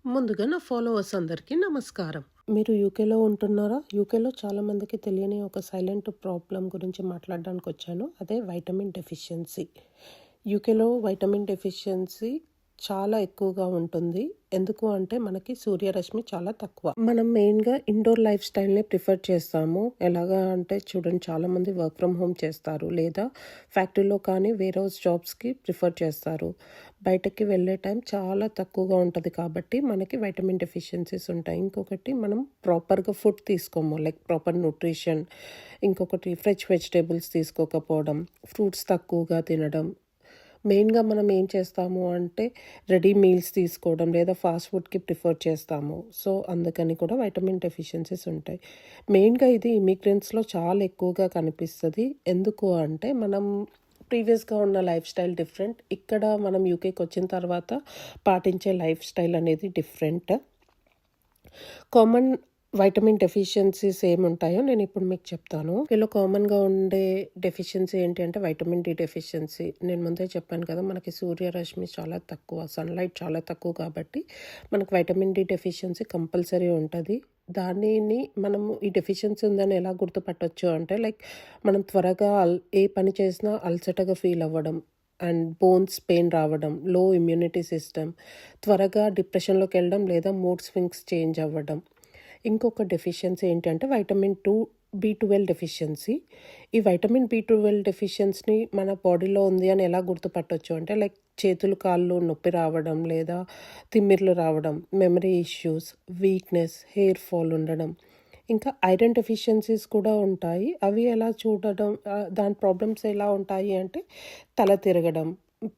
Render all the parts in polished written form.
ముందుగా నా ఫాలోవర్స్ అందరికీ నమస్కారం. మీరు యూకేలో ఉంటున్నారా? యూకేలో చాలామందికి తెలియని ఒక సైలెంట్ ప్రాబ్లమ్ గురించి మాట్లాడడానికొచ్చాను. అదే వైటమిన్ డెఫిషియన్సీ. యూకేలో వైటమిన్ డెఫిషియన్సీ చాలా ఎక్కువగా ఉంటుంది. ఎందుకు అంటే మనకి సూర్యరశ్మి చాలా తక్కువ. మనం మెయిన్‌గా ఇండోర్ లైఫ్ స్టైల్‌ని ప్రిఫర్ చేస్తాము. ఎలాగా అంటే చూడండి, చాలామంది వర్క్ ఫ్రమ్ హోమ్ చేస్తారు. లేదా ఫ్యాక్టరీలో కానీ వేర్ హౌస్ జాబ్స్‌కి ప్రిఫర్ చేస్తారు. బయటకి వెళ్ళే టైం చాలా తక్కువగా ఉంటది కాబట్టి మనకి వైటమిన్ డెఫిషియన్సీస్ ఉంటాయి. ఇంకొకటి మనం ప్రాపర్‌గా ఫుడ్ తీసుకోము. Like proper nutrition. ఇంకొకటి ఫ్రెష్ వెజిటబుల్స్ తీసుకోకపోవడం, ఫ్రూట్స్ తక్కువగా తినడం. మెయిన్‌గా మనం ఏం చేస్తాము అంటే రెడీ మీల్స్ తీసుకోవడం లేదా ఫాస్ట్ ఫుడ్‌కి ప్రిఫర్ చేస్తాము. సో, అందుకని కూడా వైటమిన్ డెఫిషియన్సీస్ ఉంటాయి. మెయిన్‌గా ఇది ఇమిగ్రెంట్స్‌లో చాలా ఎక్కువగా కనిపిస్తది. ఎందుకు అంటే మనం ప్రీవియస్‌గా ఉన్న లైఫ్ స్టైల్ డిఫరెంట్. ఇక్కడ మనం యూకేకొచ్చిన తర్వాత పాటించే లైఫ్ స్టైల్ అనేది డిఫరెంట్. కామన్ వైటమిన్ డెఫిషియన్సీస్ ఏముంటాయో నేను ఇప్పుడు మీకు చెప్తాను. వీళ్ళు కామన్‌గా ఉండే డెఫిషియన్సీ ఏంటి అంటే వైటమిన్ డి డెఫిషియన్సీ. నేను ముందే చెప్పాను కదా, మనకి సూర్యరశ్మి చాలా తక్కువ, సన్‌లైట్ చాలా తక్కువ కాబట్టి మనకు వైటమిన్ డి డెఫిషియన్సీ కంపల్సరీ ఉంటది. దానిని మనము ఈ డెఫిషియన్సీ ఉందని ఎలా గుర్తుపట్టొచ్చు అంటే లైక్ మనం త్వరగా ఏ పని చేసినా అలసటగా ఫీల్ అవ్వడం అండ్ బోన్స్ పెయిన్ రావడం, లో ఇమ్యూనిటీ సిస్టమ్, త్వరగా డిప్రెషన్‌లోకి వెళ్ళడం లేదా మూడ్ స్వింగ్స్ చేంజ్ అవ్వడం. ఇంకొక డెఫిషియన్సీ ఏంటంటే వైటమిన్ బి12 డెఫిషియన్సీ. ఈ వైటమిన్ బి12 డెఫిషియన్సీని మన బాడీలో ఉంది అని ఎలా గుర్తుపట్టొచ్చు అంటే లైక్ చేతులు, కాళ్ళు నొప్పి రావడం లేదా తిమ్మిర్లు రావడం, memory issues, weakness, hair fall ఉండడం. ఇంకా ఐరన్ డెఫిషియన్సీస్ కూడా ఉంటాయి. అవి ఎలా చూడడం, దాని ప్రాబ్లమ్స్ ఎలా ఉంటాయి అంటే తల తిరగడం,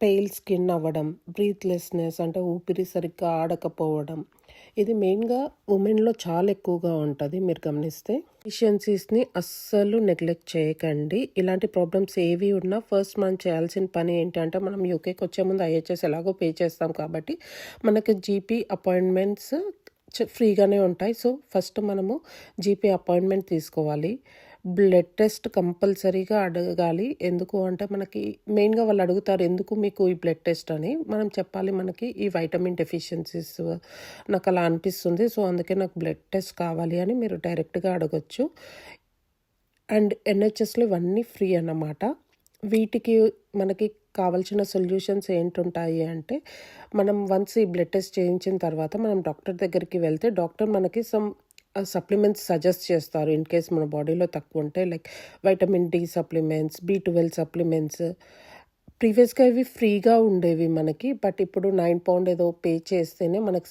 పేల్ స్కిన్ అవ్వడం, బ్రీత్‌లెస్‌నెస్ అంటే ఊపిరి సరిగ్గా ఆడకపోవడం. ఇది మెయిన్‌గా ఉమెన్‌లో చాలా ఎక్కువగా ఉంటది మీరు గమనిస్తే. డెఫిషియన్సీస్‌ని అస్సలు నెగ్లెక్ట్ చేయకండి. ఇలాంటి ప్రాబ్లమ్స్ ఏవి ఉన్నా ఫస్ట్ మనం చేయాల్సిన పని ఏంటంటే మనం యూకేకొచ్చే ముందు ఐహెచ్ఎస్ ఎలాగో పే చేస్తాం కాబట్టి మనకి జీపీ అపాయింట్మెంట్స్ ఫ్రీగానే ఉంటాయి. సో, ఫస్ట్ మనము జీపీ అపాయింట్మెంట్ తీసుకోవాలి. బ్లడ్ టెస్ట్ కంపల్సరీగా అడగాలి. ఎందుకు అంటే మనకి మెయిన్‌గా వాళ్ళు అడుగుతారు, ఎందుకు మీకు ఈ బ్లడ్ టెస్ట్ అని. మనం చెప్పాలి మనకి ఈ వైటమిన్ డెఫిషియన్సీస్ నాకలా అనిపిస్తుంది. సో, అందుకే నాకు బ్లడ్ టెస్ట్ కావాలి అని మీరు డైరెక్ట్‌గా అడగొచ్చు. అండ్ ఎన్‌హెచ్‌ఎస్‌లో ఇవన్నీ ఫ్రీ అన్నమాట. వీటికి మనకి కావాల్సిన సొల్యూషన్స్ ఏంటుంటాయి అంటే మనం వన్స్ ఈ బ్లడ్ టెస్ట్ చేయించిన తర్వాత మనం డాక్టర్ దగ్గరికి వెళ్తే డాక్టర్ మనకి సప్లిమెంట్స్ సజెస్ట్ చేస్తారు. ఇన్ కేస్ మన బాడీలో తక్కువ ఉంటే లైక్ వైటమిన్ డి సప్లిమెంట్స్, బి12 సప్లిమెంట్స్. ప్రీవియస్‌గా ఇవి ఫ్రీగా ఉండేవి మనకి. బట్ ఇప్పుడు £9 ఏదో పే చేస్తేనే మనకి